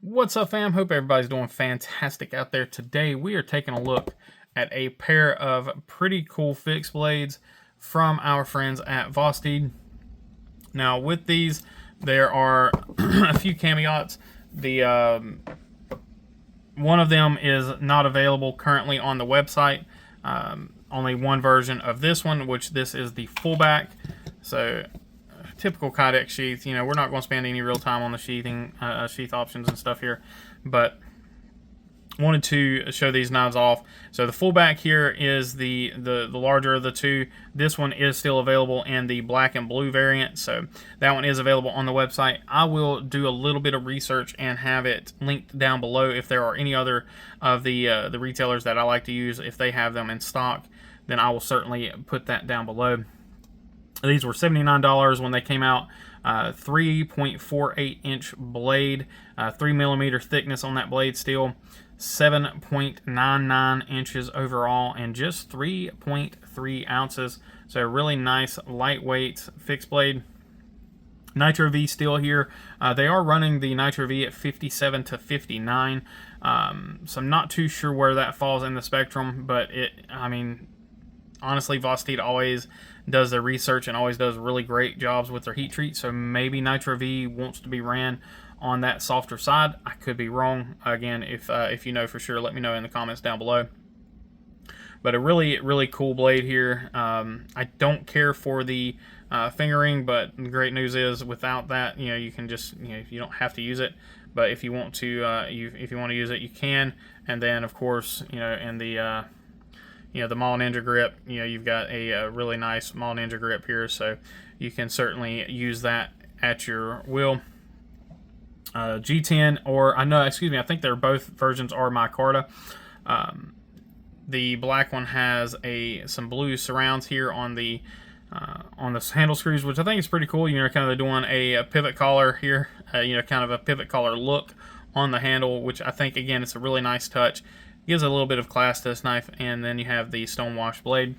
What's up, fam? Hope everybody's doing fantastic out there. Today we are taking a look at a pair of pretty cool fixed blades from our friends at Vosteed. Now with these, there are a few caveats. One of them is not available currently on the website. Only one version of this one, which this is the fullback. So typical Kydex sheath. You know, we're not going to spend any real time on the sheathing, sheath options and stuff here, but wanted to show these knives off. So the fullback here is the larger of the two. This one is still available in the black and blue variant, so that one is available on the website. I will do a little bit of research and have it linked down below if there are any other of the retailers that I like to use. If they have them in stock, then I will certainly put that down below. These were $79 when they came out. 3.48 inch blade, 3mm thickness on that blade steel, 7.99 inches overall, and just 3.3 ounces. So a really nice lightweight fixed blade. Nitro V steel here. They are running the Nitro V at 57 to 59. So I'm not too sure where that falls in the spectrum, but honestly, Vosteed always does their research and always does really great jobs with their heat treat, so maybe Nitro V wants to be ran on that softer side. I could be wrong. Again, if you know for sure, let me know in the comments down below. But a really cool blade here. I don't care for the fingering, but the great news is without that, you know, you can just, you know, you don't have to use it. But if you want to, if you want to use it, you can. And then, of course, you know, in the the Mall Ninja grip, you know, you've got a really nice Mall Ninja grip here, so you can certainly use that at your will. G10, or I think they're both versions are micarta. The black one has some blue surrounds here on the handle screws, which I think is pretty cool. You know, kind of doing a pivot collar here, kind of a pivot collar look on the handle, which I think, again, it's a really nice touch. Gives a little bit of class to this knife. And then you have the stonewash blade.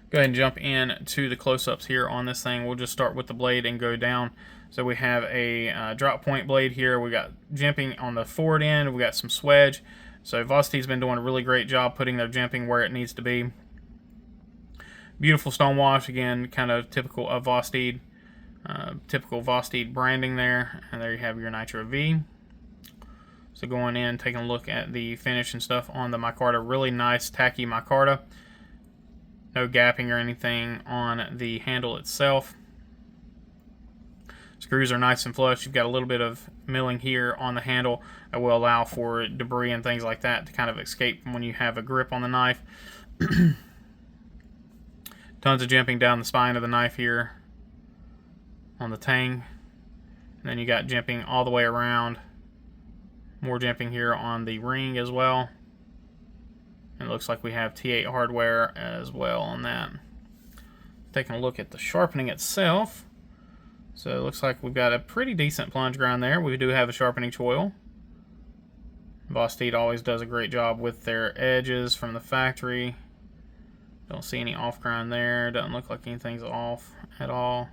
Go ahead and jump in to the close-ups here on this thing. We'll just start with the blade and go down. So we have a drop point blade here. We got jimping on the forward end. We got some swedge. So Vosteed's been doing a really great job putting their jimping where it needs to be. Beautiful stonewash, again, kind of typical of Vosteed. Typical Vosteed branding there. And there you have your Nitro V. So going in, taking a look at the finish and stuff on the micarta. Really nice, tacky micarta. No gapping or anything on the handle itself. Screws are nice and flush. You've got a little bit of milling here on the handle that will allow for debris and things like that to kind of escape when you have a grip on the knife. Tons of jimping down the spine of the knife here on the tang. And then you got jimping all the way around. More jimping here on the ring as well. And it looks like we have T8 hardware as well on that. Taking a look at the sharpening itself. So it looks like we've got a pretty decent plunge grind there. We do have a sharpening choil. Vosteed always does a great job with their edges from the factory. Don't see any off grind there. Doesn't look like anything's off at all.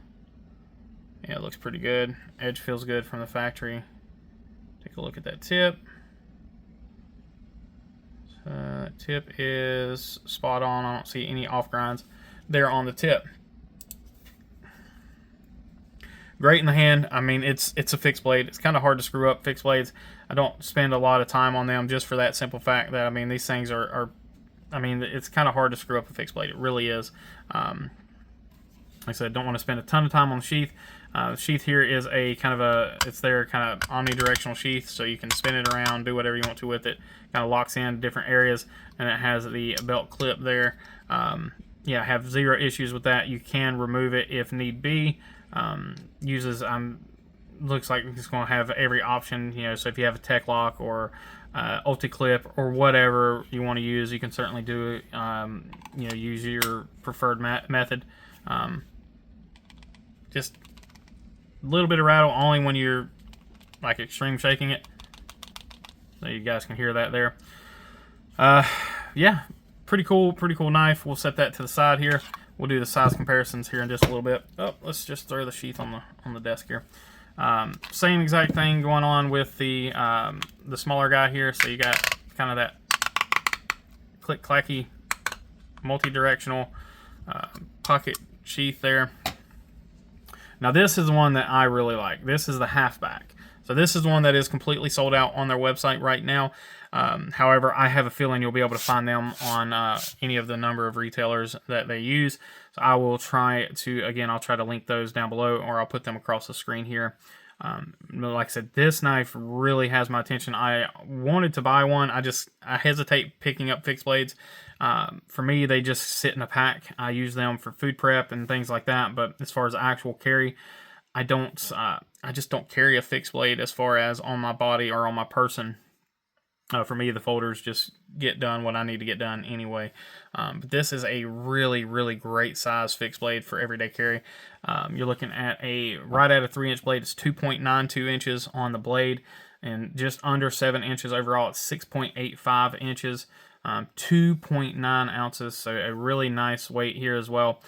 Yeah, it looks pretty good. Edge feels good from the factory. Take a look at that tip. Tip is spot on. I don't see any off grinds there on the tip. Great in the hand. I mean, it's a fixed blade. It's kind of hard to screw up fixed blades. I don't spend a lot of time on them just for that simple fact that, I mean, these things it's kind of hard to screw up a fixed blade. It really is. Like I said, don't want to spend a ton of time on the sheath. The sheath here is it's their kind of omnidirectional sheath, so you can spin it around, do whatever you want to with it. Kind of locks in different areas, and it has the belt clip there. Yeah, have zero issues with that. You can remove it if need be. Looks like it's going to have every option, you know, so if you have a tech lock or ulti clip or whatever you want to use, you can certainly do it. Use your preferred method. Just a little bit of rattle only when you're like extreme shaking it, so you guys can hear that there. Yeah, pretty cool knife. We'll set that to the side here. We'll do the size comparisons here in just a little bit. Oh, let's just throw the sheath on the desk here. Same exact thing going on with the smaller guy here. So you got kind of that click-clacky, multi-directional pocket sheath there. Now this is the one that I really like. This is the halfback. So this is one that is completely sold out on their website right now. However, I have a feeling you'll be able to find them on any of the number of retailers that they use. So I will try to, again, I'll try to link those down below, or I'll put them across the screen here. Like I said, this knife really has my attention. I wanted to buy one. I hesitate picking up fixed blades. For me, they just sit in a pack. I use them for food prep and things like that. But as far as actual carry, I just don't carry a fixed blade as far as on my body or on my person. For me, the folders just get done what I need to get done anyway. But this is a really, really great size fixed blade for everyday carry. You're looking at right at a 3-inch blade. It's 2.92 inches on the blade, and just under 7 inches overall. It's 6.85 inches, 2.9 ounces. So a really nice weight here as well.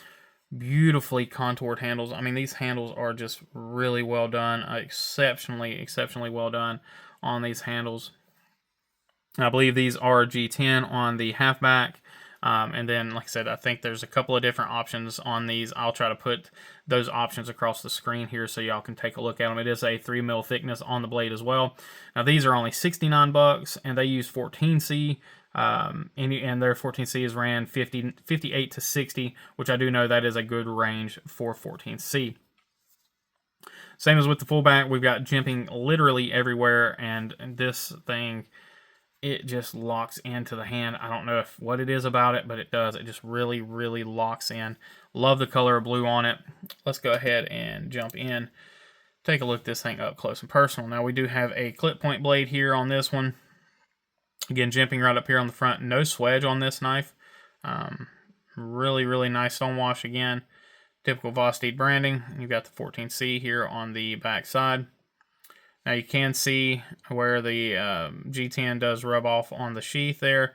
Beautifully contoured handles. I mean, these handles are just really well done. Exceptionally well done on these handles. I believe these are G10 on the halfback. And then, like I said, I think there's a couple of different options on these. I'll try to put those options across the screen here so y'all can take a look at them. It is a 3 mil thickness on the blade as well. Now, these are only $69, and they use 14C. And their 14C is ran 58 to 60, which I do know that is a good range for 14C. Same as with the fullback, we've got jimping literally everywhere, and this thing, it just locks into the hand. I don't know what it is about it, but it does. It just really, really locks in. Love the color of blue on it. Let's go ahead and jump in. Take a look at this thing up close and personal. Now, we do have a clip point blade here on this one. Again, jimping right up here on the front. No swedge on this knife. Really, really nice stonewash again. Typical Vosteed branding. You've got the 14C here on the back side. Now you can see where the G10 does rub off on the sheath there.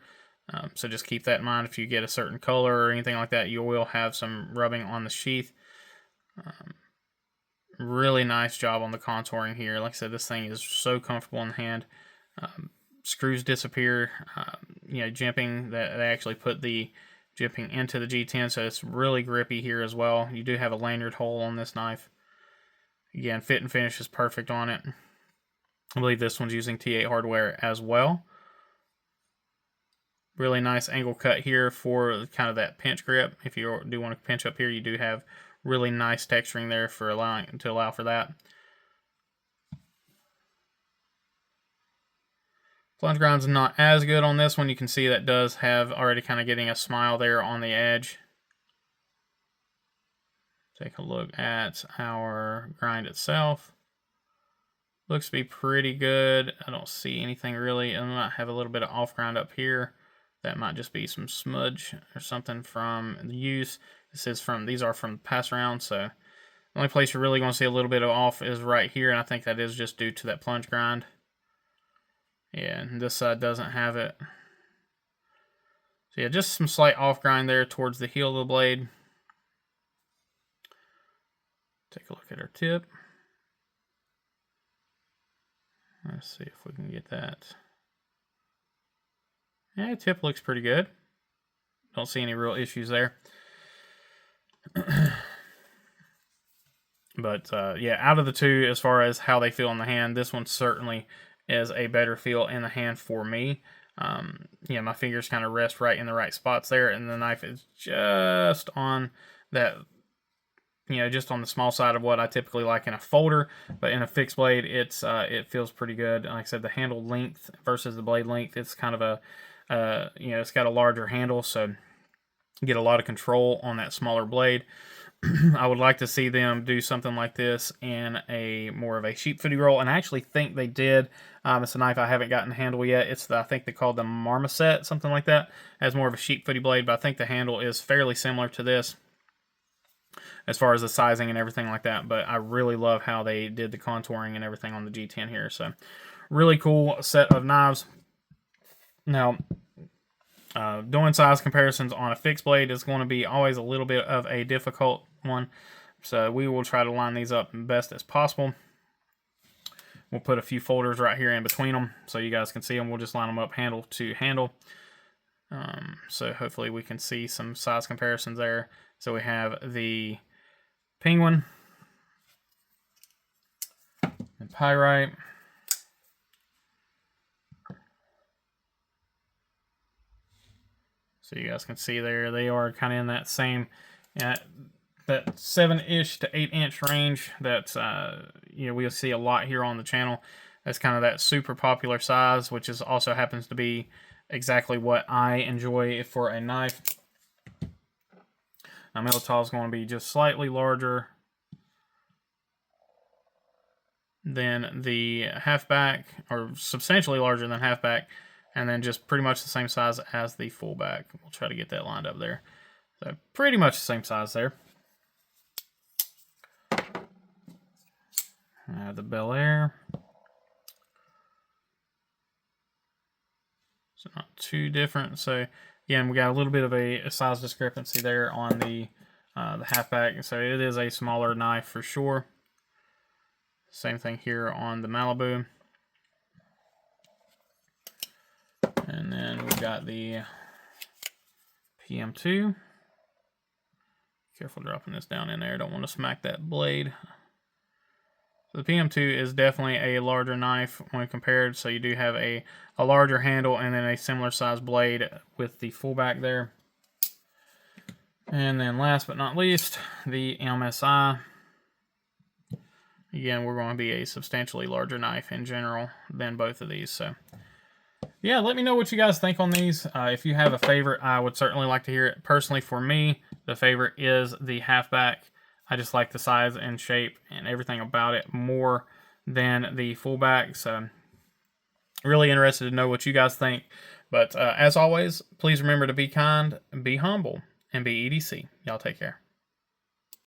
So just keep that in mind. If you get a certain color or anything like that, you will have some rubbing on the sheath. Really nice job on the contouring here. Like I said, this thing is so comfortable in the hand. Screws disappear. Jimping, that they actually put the jimping into the G10, so it's really grippy here as well. You do have a lanyard hole on this knife. Again, fit and finish is perfect on it. I believe this one's using T8 hardware as well. Really nice angle cut here for kind of that pinch grip. If you do want to pinch up here, you do have really nice texturing there for to allow for that. Plunge grind's not as good on this one. You can see that does have already kind of getting a smile there on the edge. Take a look at our grind itself. Looks to be pretty good. I don't see anything really. I might have a little bit of off grind up here. That might just be some smudge or something from the use. These are from pass round, so the only place you're really going to see a little bit of off is right here, and I think that is just due to that plunge grind. Yeah, and this side doesn't have it. So yeah, just some slight off grind there towards the heel of the blade. Take a look at our tip. Let's see if we can get that. Yeah, tip looks pretty good. Don't see any real issues there. But yeah, out of the two, as far as how they feel in the hand, this one certainly is a better feel in the hand for me. Yeah, my fingers kind of rest right in the right spots there, and the knife is just on that, just on the small side of what I typically like in a folder, but in a fixed blade, it feels pretty good. Like I said, the handle length versus the blade length, it's kind of a, it's got a larger handle, so you get a lot of control on that smaller blade. I would like to see them do something like this in a more of a sheep footy roll, and I actually think they did. It's a knife I haven't gotten the handle yet. I think they called the Marmoset, something like that. It has more of a sheep footy blade, but I think the handle is fairly similar to this as far as the sizing and everything like that. But I really love how they did the contouring and everything on the G10 here. So really cool set of knives. Now, doing size comparisons on a fixed blade is going to be always a little bit of a difficult one. So we will try to line these up best as possible. We'll put a few folders right here in between them so you guys can see them. We'll just line them up handle to handle. So hopefully we can see some size comparisons there. So we have the Penguin and Pyrite. So you guys can see there, they are kind of in that same, that 7-ish to 8-inch range. That's we'll see a lot here on the channel. That's kind of that super popular size, which is also happens to be exactly what I enjoy for a knife. Now, Militaw is going to be just slightly larger than the halfback, or substantially larger than halfback, and then just pretty much the same size as the fullback. We'll try to get that lined up there. So pretty much the same size there. The Bel Air. So not too different. So again, we got a little bit of a size discrepancy there on the halfback. So it is a smaller knife for sure. Same thing here on the Malibu. And then we've got the PM2. Careful dropping this down in there. Don't want to smack that blade. So the PM2 is definitely a larger knife when compared. So you do have a larger handle and then a similar size blade with the fullback there. And then last but not least, the MSI. Again, we're going to be a substantially larger knife in general than both of these. So yeah, let me know what you guys think on these. If you have a favorite, I would certainly like to hear it. Personally, for me, the favorite is the halfback. I just like the size and shape and everything about it more than the fullback. So really interested to know what you guys think. But as always, please remember to be kind, be humble, and be EDC. Y'all take care.